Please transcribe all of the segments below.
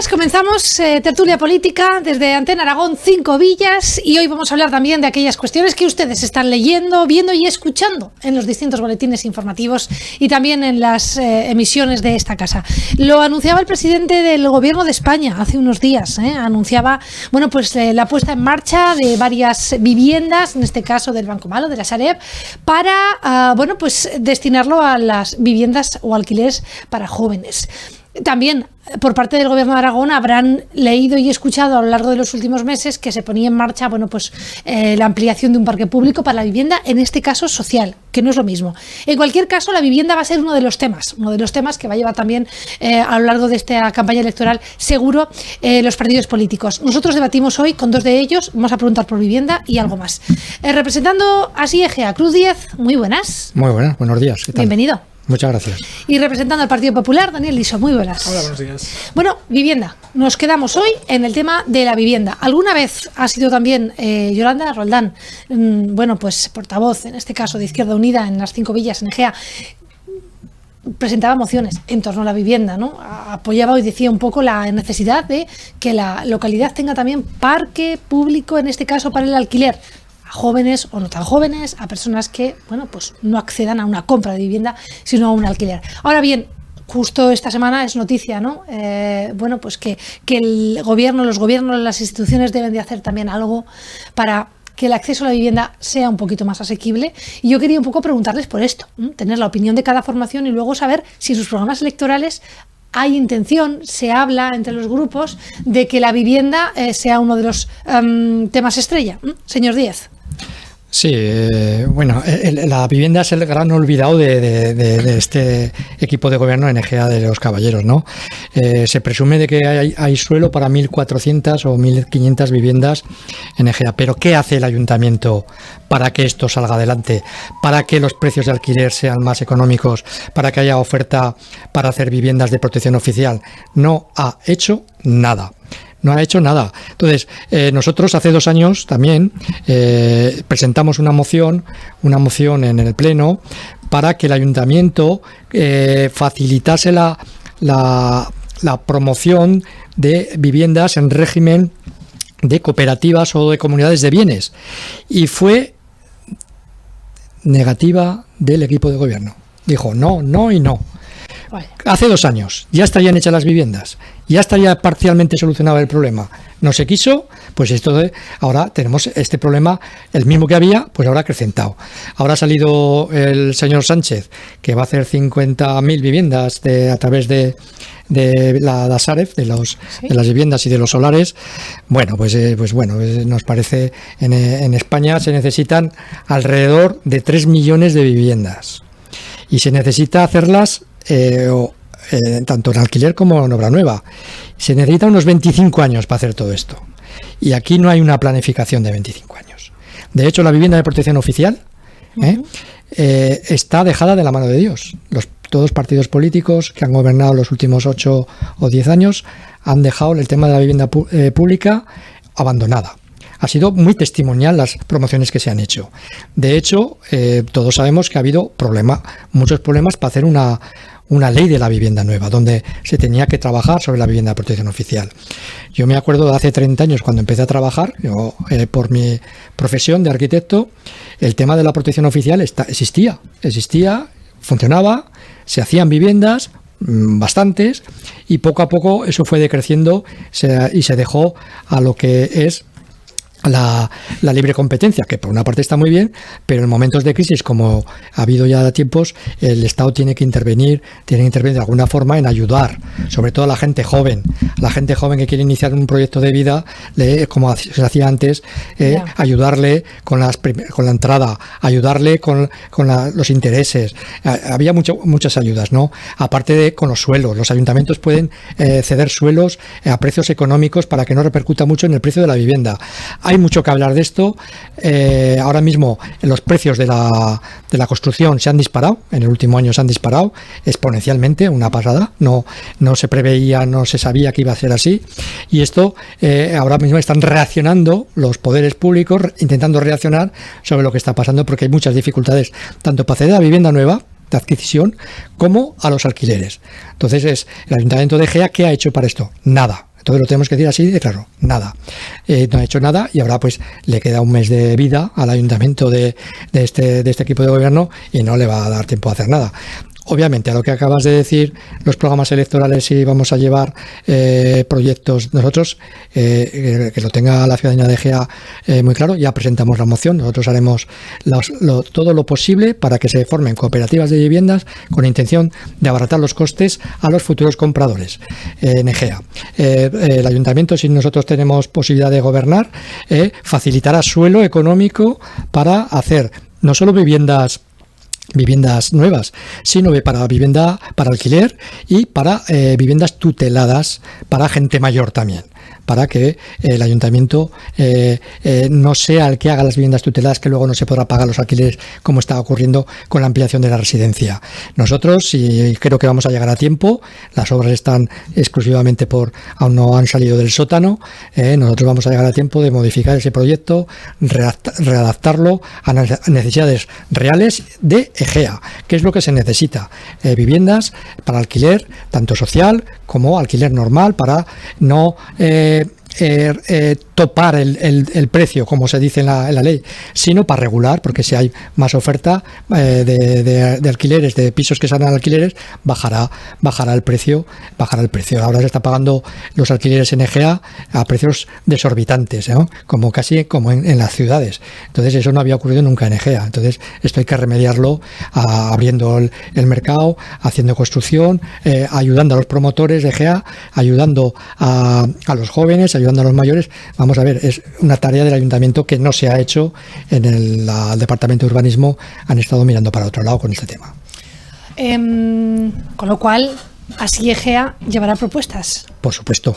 buenas, comenzamos tertulia política desde Antena Aragón 5 Villas y hoy vamos a hablar también de aquellas cuestiones que ustedes están leyendo, viendo y escuchando en los distintos boletines informativos y también en las emisiones de esta casa. Lo anunciaba el presidente del Gobierno de España hace unos días, anunciaba la puesta en marcha de varias viviendas, en este caso del Banco Malo, de la Sareb, para destinarlo a las viviendas o alquileres para jóvenes. También por parte del Gobierno de Aragón habrán leído y escuchado a lo largo de los últimos meses que se ponía en marcha la ampliación de un parque público para la vivienda, en este caso social, que no es lo mismo. En cualquier caso, la vivienda va a ser uno de los temas que va a llevar también a lo largo de esta campaña electoral, seguro, los partidos políticos. Nosotros debatimos hoy con dos de ellos, vamos a preguntar por vivienda y algo más. Representando así Egea, Cruz Díez, muy buenas. Muy buenas, buenos días. ¿Qué tal? Bienvenido. Muchas gracias. Y representando al Partido Popular, Daniel Liso, muy buenas. Hola, buenos días. Bueno, vivienda. Nos quedamos hoy en el tema de la vivienda. ¿Alguna vez ha sido también Yolanda Roldán, portavoz, en este caso de Izquierda Unida, en las 5 Villas, en Egea, presentaba mociones en torno a la vivienda, ¿no? Apoyaba y decía un poco la necesidad de que la localidad tenga también parque público, en este caso para el alquiler, a jóvenes o no tan jóvenes, a personas que, no accedan a una compra de vivienda, sino a un alquiler. Ahora bien, justo esta semana es noticia, ¿no? Que el gobierno, los gobiernos, las instituciones deben de hacer también algo para que el acceso a la vivienda sea un poquito más asequible. Y yo quería un poco preguntarles por esto, tener la opinión de cada formación y luego saber si en sus programas electorales hay intención, se habla entre los grupos de que la vivienda sea uno de los temas estrella. Señor Díez. Sí, la vivienda es el gran olvidado de este equipo de gobierno en Egea de los Caballeros, ¿no? Se presume de que hay suelo para 1.400 o 1.500 viviendas en Egea, pero ¿qué hace el ayuntamiento para que esto salga adelante? Para que los precios de alquiler sean más económicos, para que haya oferta para hacer viviendas de protección oficial. No ha hecho nada. No ha hecho nada. Entonces, nosotros hace 2 años también presentamos una moción en el Pleno para que el Ayuntamiento facilitase la promoción de viviendas en régimen de cooperativas o de comunidades de bienes. Y fue negativa del equipo de gobierno. Dijo no, no y no. Hace 2 años ya estarían hechas las viviendas, ya estaría parcialmente solucionado el problema. No se quiso, pues ahora tenemos este problema, el mismo que había, pues ahora acrecentado. Ahora ha salido el señor Sánchez, que va a hacer 50.000 viviendas a través de la Sareb, de las viviendas y de los solares. Nos parece, en España se necesitan alrededor de 3 millones de viviendas y se necesita hacerlas tanto en alquiler como en obra nueva. Se necesita unos 25 años para hacer todo esto. Y aquí no hay una planificación de 25 años. De hecho, la vivienda de protección oficial está dejada de la mano de Dios. Todos los partidos políticos que han gobernado los últimos 8 o 10 años han dejado el tema de la vivienda pública abandonada. Ha sido muy testimonial las promociones que se han hecho. De hecho, todos sabemos que ha habido muchos problemas para hacer una ley de la vivienda nueva, donde se tenía que trabajar sobre la vivienda de protección oficial. Yo me acuerdo de hace 30 años, cuando empecé a trabajar, por mi profesión de arquitecto, el tema de la protección oficial existía, funcionaba, se hacían viviendas, bastantes, y poco a poco eso fue decreciendo y se dejó a lo que es la libre competencia, que por una parte está muy bien, pero en momentos de crisis, como ha habido ya tiempos, el Estado tiene que intervenir de alguna forma en ayudar, sobre todo a la gente joven que quiere iniciar un proyecto de vida, como se hacía antes, ayudarle con la entrada, ayudarle con los intereses. Había muchas ayudas, ¿no? Aparte con los suelos, los ayuntamientos pueden ceder suelos a precios económicos para que no repercuta mucho en el precio de la vivienda. Hay mucho que hablar de esto. Ahora mismo los precios de la construcción se han disparado, en el último año se han disparado exponencialmente, una pasada. No se preveía, no se sabía que iba a ser así. Y esto ahora mismo están reaccionando los poderes públicos, intentando reaccionar sobre lo que está pasando, porque hay muchas dificultades, tanto para acceder a vivienda nueva, de adquisición, como a los alquileres. Entonces, el Ayuntamiento de Egea, ¿qué ha hecho para esto? Nada. Entonces lo tenemos que decir así de claro, nada. No ha hecho nada y ahora pues le queda un mes de vida al ayuntamiento de este equipo de gobierno y no le va a dar tiempo a hacer nada. Obviamente, a lo que acabas de decir, los programas electorales, si vamos a llevar proyectos nosotros, que lo tenga la ciudadanía de Egea muy claro, ya presentamos la moción. Nosotros haremos todo lo posible para que se formen cooperativas de viviendas con intención de abaratar los costes a los futuros compradores en Egea. El ayuntamiento, si nosotros tenemos posibilidad de gobernar, facilitará suelo económico para hacer no solo viviendas nuevas, sino para vivienda para alquiler y para viviendas tuteladas para gente mayor también, para que el ayuntamiento no sea el que haga las viviendas tuteladas que luego no se podrá pagar los alquileres como está ocurriendo con la ampliación de la residencia. Nosotros, y creo que vamos a llegar a tiempo, las obras están exclusivamente aún no han salido del sótano, nosotros vamos a llegar a tiempo de modificar ese proyecto, readaptarlo a necesidades reales de Egea. ¿Qué es lo que se necesita? Viviendas para alquiler, tanto social como alquiler normal, para no topar el precio, como se dice en la ley, sino para regular, porque si hay más oferta de alquileres, de pisos que salen alquileres, bajará el precio. Ahora se está pagando los alquileres en Egea a precios desorbitantes, ¿no? Casi como en las ciudades. Entonces eso no había ocurrido nunca en Egea. Entonces esto hay que remediarlo abriendo el mercado, haciendo construcción, ayudando a los promotores de Egea, ayudando a los jóvenes, ayudando a los mayores. Vamos a ver, es una tarea del ayuntamiento que no se ha hecho en el departamento de urbanismo. Han estado mirando para otro lado con este tema. Con lo cual, así Egea llevará propuestas. Por supuesto.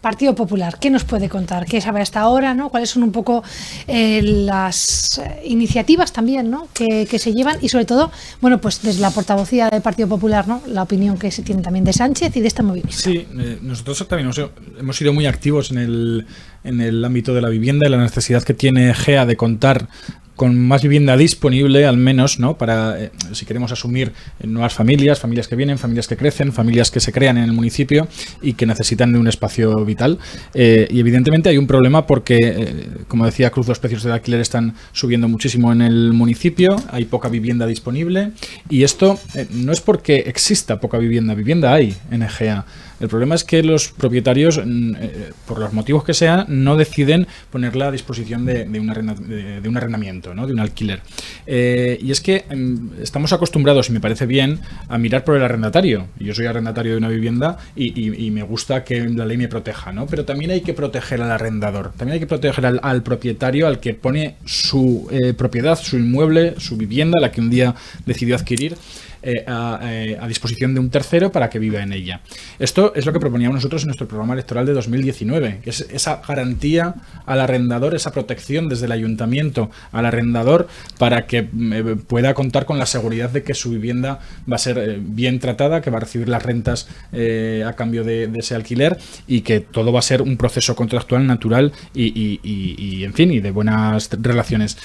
Partido Popular, ¿qué nos puede contar? ¿Qué sabe hasta ahora, ¿no? ¿Cuáles son un poco las iniciativas también, ¿no? que se llevan? Y sobre todo, bueno, pues desde la portavocía del Partido Popular, ¿no? La opinión que se tiene también de Sánchez y de este movimiento. Sí, nosotros también hemos sido muy activos en el ámbito de la vivienda y la necesidad que tiene Egea de contar con más vivienda disponible, al menos, ¿no? Para, si queremos asumir nuevas familias que vienen, familias que crecen, familias que se crean en el municipio y que necesitan de un espacio vital. Y evidentemente hay un problema porque, como decía Cruz, los precios del alquiler están subiendo muchísimo en el municipio, hay poca vivienda disponible y esto no es porque exista poca vivienda hay en Egea. El problema es que los propietarios, por los motivos que sean, no deciden ponerla a disposición de un arrendamiento, ¿no? De un alquiler. Y es que estamos acostumbrados, y me parece bien, a mirar por el arrendatario. Yo soy arrendatario de una vivienda y me gusta que la ley me proteja, ¿no? Pero también hay que proteger al arrendador, también hay que proteger al propietario, al que pone su propiedad, su inmueble, su vivienda, la que un día decidió adquirir, a disposición de un tercero para que viva en ella. Esto es lo que proponíamos nosotros en nuestro programa electoral de 2019, que es esa garantía al arrendador, esa protección desde el ayuntamiento al arrendador para que pueda contar con la seguridad de que su vivienda va a ser bien tratada, que va a recibir las rentas a cambio de ese alquiler y que todo va a ser un proceso contractual natural y en fin, y de buenas relaciones.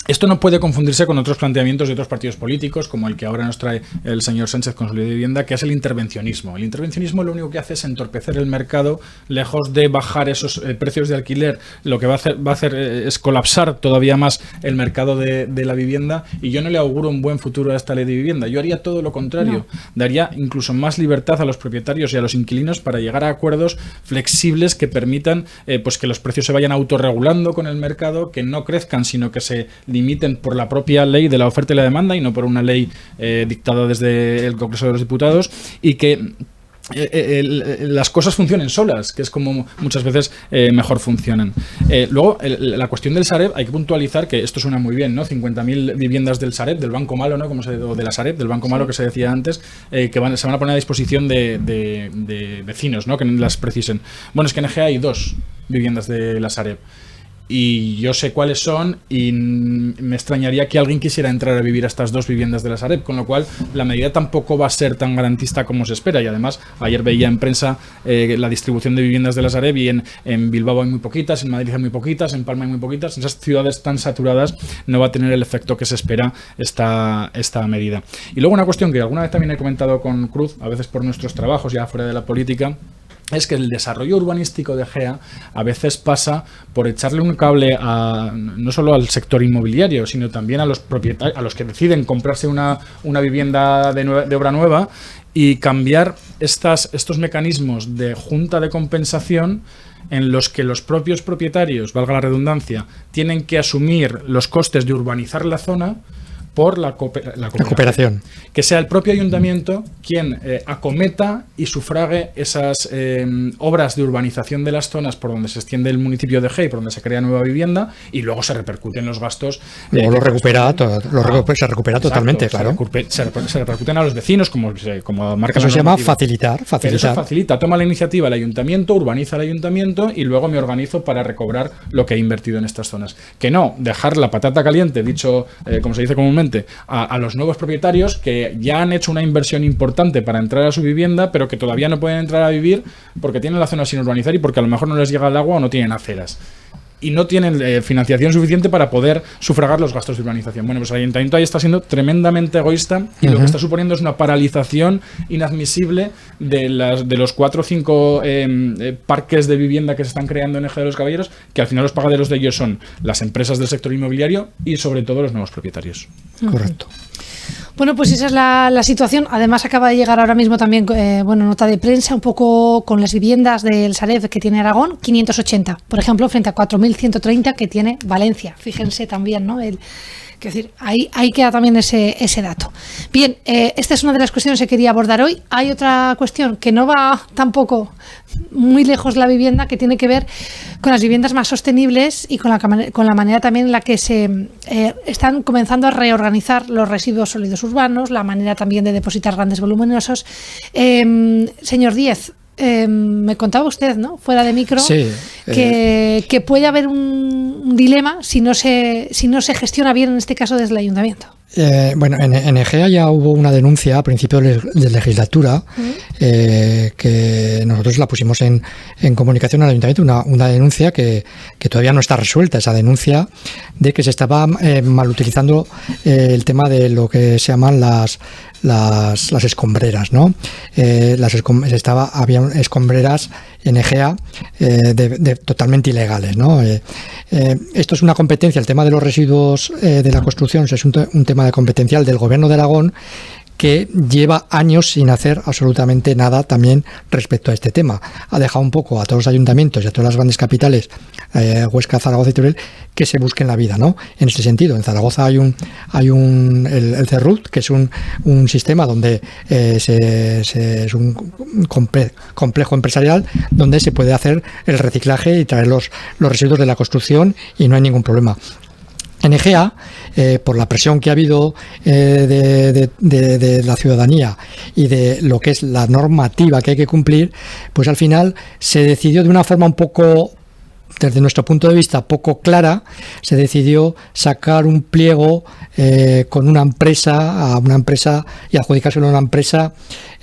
Esto no puede confundirse con otros planteamientos de otros partidos políticos, como el que ahora nos trae el señor Sánchez con su ley de vivienda, que es el intervencionismo. El intervencionismo lo único que hace es entorpecer el mercado, lejos de bajar esos precios de alquiler, lo que va a hacer es colapsar todavía más el mercado de la vivienda, y yo no le auguro un buen futuro a esta ley de vivienda. Yo haría todo lo contrario. No. Daría incluso más libertad a los propietarios y a los inquilinos para llegar a acuerdos flexibles que permitan pues que los precios se vayan autorregulando con el mercado, que no crezcan, sino que se limiten por la propia ley de la oferta y la demanda y no por una ley dictada desde el Congreso de los Diputados, y que las cosas funcionen solas, que es como muchas veces mejor funcionan. Luego, la cuestión del Sareb, hay que puntualizar que esto suena muy bien, ¿no? 50.000 viviendas del Sareb, del Banco Malo, ¿no? O de la Sareb, del Banco Malo que se decía antes, que se van a poner a disposición de vecinos, ¿no? Que las precisen. Bueno, es que en Egea hay 2 viviendas de la Sareb. Y yo sé cuáles son y me extrañaría que alguien quisiera entrar a vivir a estas 2 viviendas de la Sareb, con lo cual la medida tampoco va a ser tan garantista como se espera. Y además, ayer veía en prensa la distribución de viviendas de la Sareb y en Bilbao hay muy poquitas, en Madrid hay muy poquitas, en Palma hay muy poquitas. En esas ciudades tan saturadas no va a tener el efecto que se espera esta medida. Y luego una cuestión que alguna vez también he comentado con Cruz, a veces por nuestros trabajos ya fuera de la política, es que el desarrollo urbanístico de GEA a veces pasa por echarle un cable no solo al sector inmobiliario, sino también a los propietarios, a los que deciden comprarse una vivienda de obra nueva, y cambiar estos mecanismos de junta de compensación en los que los propios propietarios, valga la redundancia, tienen que asumir los costes de urbanizar la zona por la cooperación. Que sea el propio ayuntamiento quien acometa y sufrague esas obras de urbanización de las zonas por donde se extiende el municipio de Gea y por donde se crea nueva vivienda, y luego se repercuten los gastos. Luego se recupera totalmente, claro. Se repercuten a los vecinos, como marca eso la se llama normativa. facilitar. Pero eso facilita, toma la iniciativa el ayuntamiento, urbaniza el ayuntamiento y luego me organizo para recobrar lo que he invertido en estas zonas. Que no, dejar la patata caliente, dicho como se dice comúnmente, a los nuevos propietarios que ya han hecho una inversión importante para entrar a su vivienda, pero que todavía no pueden entrar a vivir porque tienen la zona sin urbanizar y porque a lo mejor no les llega el agua o no tienen aceras. Y no tienen financiación suficiente para poder sufragar los gastos de urbanización. Bueno, pues el ayuntamiento ahí está siendo tremendamente egoísta y lo que está suponiendo es una paralización inadmisible de los 4 o 5 parques de vivienda que se están creando en Eje de los Caballeros, que al final los pagaderos de ellos son las empresas del sector inmobiliario y sobre todo los nuevos propietarios. Correcto. Bueno, pues esa es la situación. Además, acaba de llegar ahora mismo también nota de prensa un poco con las viviendas del Sareb que tiene Aragón, 580, por ejemplo, frente a 4.130 que tiene Valencia. Fíjense también, ¿no? Quiero decir, ahí queda también ese dato. Bien, esta es una de las cuestiones que quería abordar hoy. Hay otra cuestión que no va tampoco muy lejos de la vivienda, que tiene que ver con las viviendas más sostenibles y con la manera también en la que se están comenzando a reorganizar los residuos sólidos urbanos, la manera también de depositar grandes voluminosos. Señor Díez, me contaba usted, ¿no?, fuera de micro, sí, que puede haber un dilema si no se gestiona bien, en este caso, desde el ayuntamiento. Bueno, en Egea ya hubo una denuncia a principios de legislatura, que nosotros la pusimos en comunicación al ayuntamiento, una denuncia que todavía no está resuelta, esa denuncia de que se estaba malutilizando el tema de lo que se llaman las escombreras, ¿no? Había escombreras en Egea totalmente ilegales, ¿no? Esto es una competencia, el tema de los residuos de la construcción es un tema de competencial del Gobierno de Aragón, que lleva años sin hacer absolutamente nada también respecto a este tema. Ha dejado un poco a todos los ayuntamientos y a todas las grandes capitales, Huesca, Zaragoza y Teruel, que se busquen la vida, ¿no? En este sentido, en Zaragoza hay el CERRUT, que es un sistema donde es un complejo empresarial donde se puede hacer el reciclaje y traer los residuos de la construcción y no hay ningún problema. En Egea, por la presión que ha habido de la ciudadanía y de lo que es la normativa que hay que cumplir, pues al final se decidió de una forma un poco, desde nuestro punto de vista, poco clara, se decidió sacar un pliego con una empresa y adjudicárselo a una empresa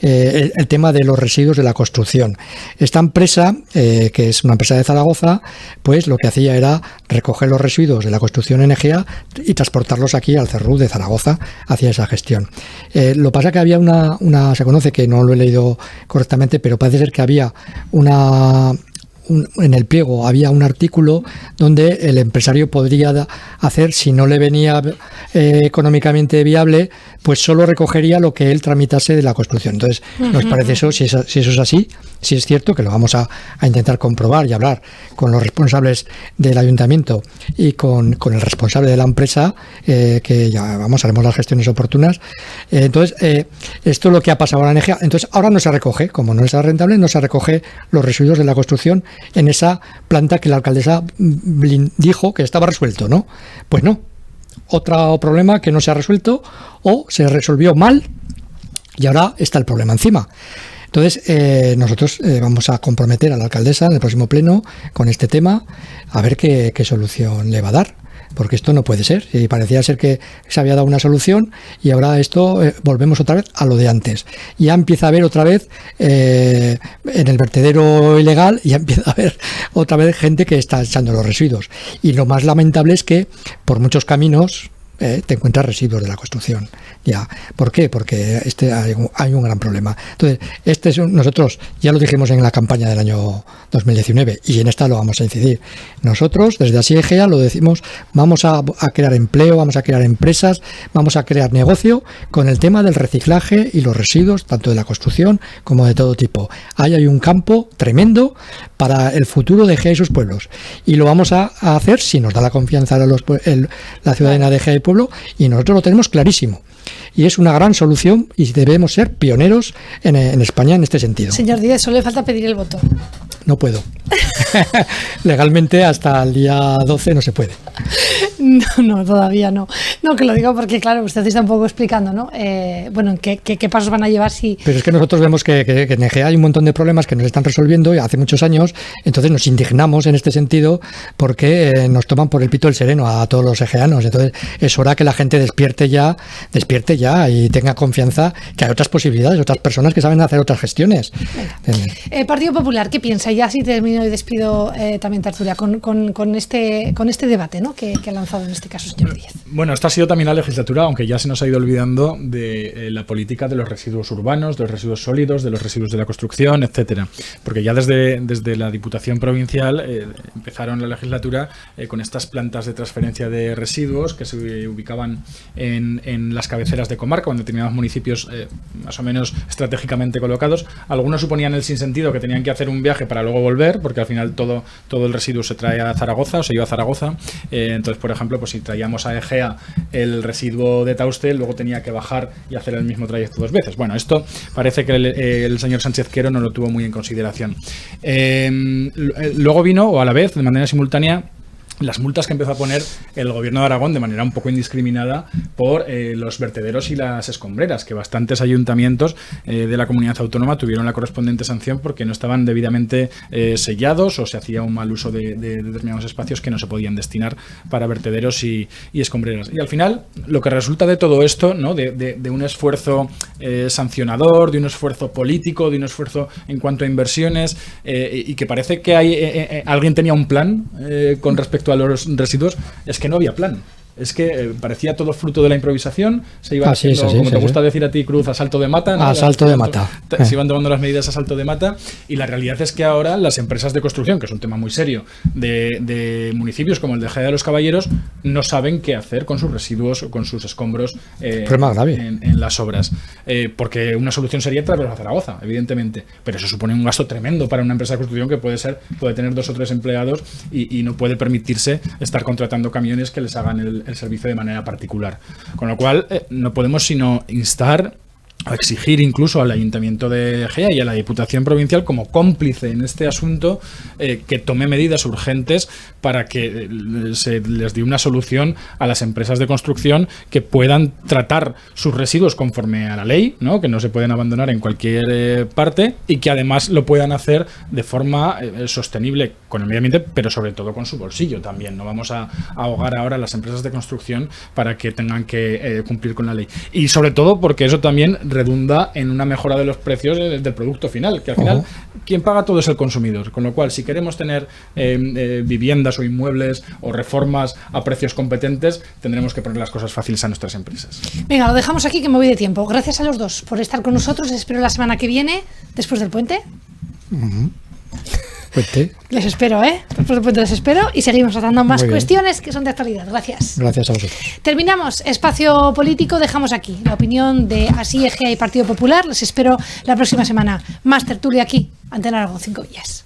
el tema de los residuos de la construcción. Esta empresa, que es una empresa de Zaragoza, pues lo que hacía era recoger los residuos de la construcción en Egea y transportarlos aquí al CERRUT de Zaragoza, hacía esa gestión. Lo que pasa es que había se conoce, que no lo he leído correctamente, pero parece ser que había en el pliego había un artículo donde el empresario podría hacer, si no le venía económicamente viable, pues solo recogería lo que él tramitase de la construcción. Entonces, nos parece eso, si eso es así, si es cierto, que lo vamos a intentar comprobar y hablar con los responsables del ayuntamiento y con el responsable de la empresa, que ya haremos las gestiones oportunas. Entonces, esto es lo que ha pasado ahora en Egea. Entonces, ahora no se recoge, como no está rentable, no se recoge los residuos de la construcción en esa planta que la alcaldesa dijo que estaba resuelto, ¿no? Pues no. Otro problema que no se ha resuelto o se resolvió mal y ahora está el problema encima. Entonces, nosotros vamos a comprometer a la alcaldesa en el próximo pleno con este tema, a ver qué solución le va a dar. Porque esto no puede ser, y parecía ser que se había dado una solución y ahora esto volvemos otra vez a lo de antes. Ya empieza a haber otra vez en el vertedero ilegal, ya empieza a haber otra vez gente que está echando los residuos. Y lo más lamentable es que por muchos caminos te encuentras residuos de la construcción. Ya. ¿Por qué? Porque hay un gran problema. Entonces, nosotros ya lo dijimos en la campaña del año 2019 y en esta lo vamos a incidir. Nosotros, desde Así Egea, lo decimos, vamos a crear empleo, vamos a crear empresas, vamos a crear negocio con el tema del reciclaje y los residuos, tanto de la construcción como de todo tipo. Ahí hay un campo tremendo para el futuro de Egea y sus pueblos. Y lo vamos a hacer si nos da la confianza la ciudadanía de Egea y pueblo, y nosotros lo tenemos clarísimo. Y es una gran solución y debemos ser pioneros en España en este sentido. Señor Díez, solo le falta pedir el voto. No puedo. Legalmente hasta el día 12 no se puede. No, todavía no. No, que lo digo porque, claro, usted está un poco explicando, ¿no? Bueno, ¿qué pasos van a llevar si...? Pero es que nosotros vemos que en Egea hay un montón de problemas que nos están resolviendo hace muchos años, entonces nos indignamos en este sentido porque nos toman por el pito el sereno a todos los egeanos. Entonces es hora que la gente despierte ya y tenga confianza que hay otras posibilidades, otras personas que saben hacer otras gestiones. Partido Popular, ¿qué piensa? Ya sí termino y despido también tertulia con este debate, ¿no? que ha lanzado en este caso el señor Díez. Bueno, esta ha sido también la legislatura, aunque ya se nos ha ido olvidando de la política de los residuos urbanos, de los residuos sólidos, de los residuos de la construcción, etcétera. Porque ya desde la Diputación Provincial empezaron la legislatura con estas plantas de transferencia de residuos que se ubicaban en las cabeceras de comarca o en determinados municipios más o menos estratégicamente colocados. Algunos suponían el sinsentido que tenían que hacer un viaje para luego volver, porque al final todo el residuo se trae a Zaragoza o se iba a Zaragoza. Entonces, por ejemplo, pues si traíamos a Egea el residuo de Tauste, luego tenía que bajar y hacer el mismo trayecto 2 veces. Bueno, esto parece que el señor Sánchez Quero no lo tuvo muy en consideración. Luego vino, o a la vez, de manera simultánea, las multas que empezó a poner el gobierno de Aragón de manera un poco indiscriminada por los vertederos y las escombreras, que bastantes ayuntamientos de la comunidad autónoma tuvieron la correspondiente sanción porque no estaban debidamente sellados o se hacía un mal uso de determinados espacios que no se podían destinar para vertederos y escombreras. Y al final, lo que resulta de todo esto, ¿no? de un esfuerzo sancionador, de un esfuerzo político, de un esfuerzo en cuanto a inversiones, y que parece que alguien tenía un plan con respecto a los residuos, es que no había plan. Es que parecía todo fruto de la improvisación, se iba haciendo, como te gusta decir a ti, Cruz, a salto de mata, ¿no? A salto de mata. Se iban tomando las medidas a salto de mata, y la realidad es que ahora las empresas de construcción, que es un tema muy serio, de municipios como el de Egea de los Caballeros, no saben qué hacer con sus residuos o con sus escombros en las obras. Porque una solución sería traerlos a Zaragoza, evidentemente, pero eso supone un gasto tremendo para una empresa de construcción que puede tener 2 o 3 empleados y no puede permitirse estar contratando camiones que les hagan el servicio de manera particular. Con lo cual, no podemos sino instar a exigir incluso al Ayuntamiento de Egea y a la Diputación Provincial como cómplice en este asunto que tome medidas urgentes para que se les dé una solución a las empresas de construcción que puedan tratar sus residuos conforme a la ley, ¿no? Que no se pueden abandonar en cualquier parte y que además lo puedan hacer de forma sostenible con el medio ambiente, pero sobre todo con su bolsillo también. No vamos a ahogar ahora a las empresas de construcción para que tengan que cumplir con la ley. Y sobre todo porque eso también redunda en una mejora de los precios del producto final, que al final quien paga todo es el consumidor, con lo cual si queremos tener viviendas o inmuebles o reformas a precios competentes, tendremos que poner las cosas fáciles a nuestras empresas. Venga, lo dejamos aquí que me voy de tiempo. Gracias a los dos por estar con nosotros, les espero la semana que viene, después del puente. Puente. Les espero, después del puente les espero y seguimos tratando más cuestiones que son de actualidad. Gracias. Gracias a vosotros. Terminamos espacio político, dejamos aquí la opinión de Así Egea y Partido Popular. Les espero la próxima semana. Más tertulia aquí, Antena Aragón 5 Villas.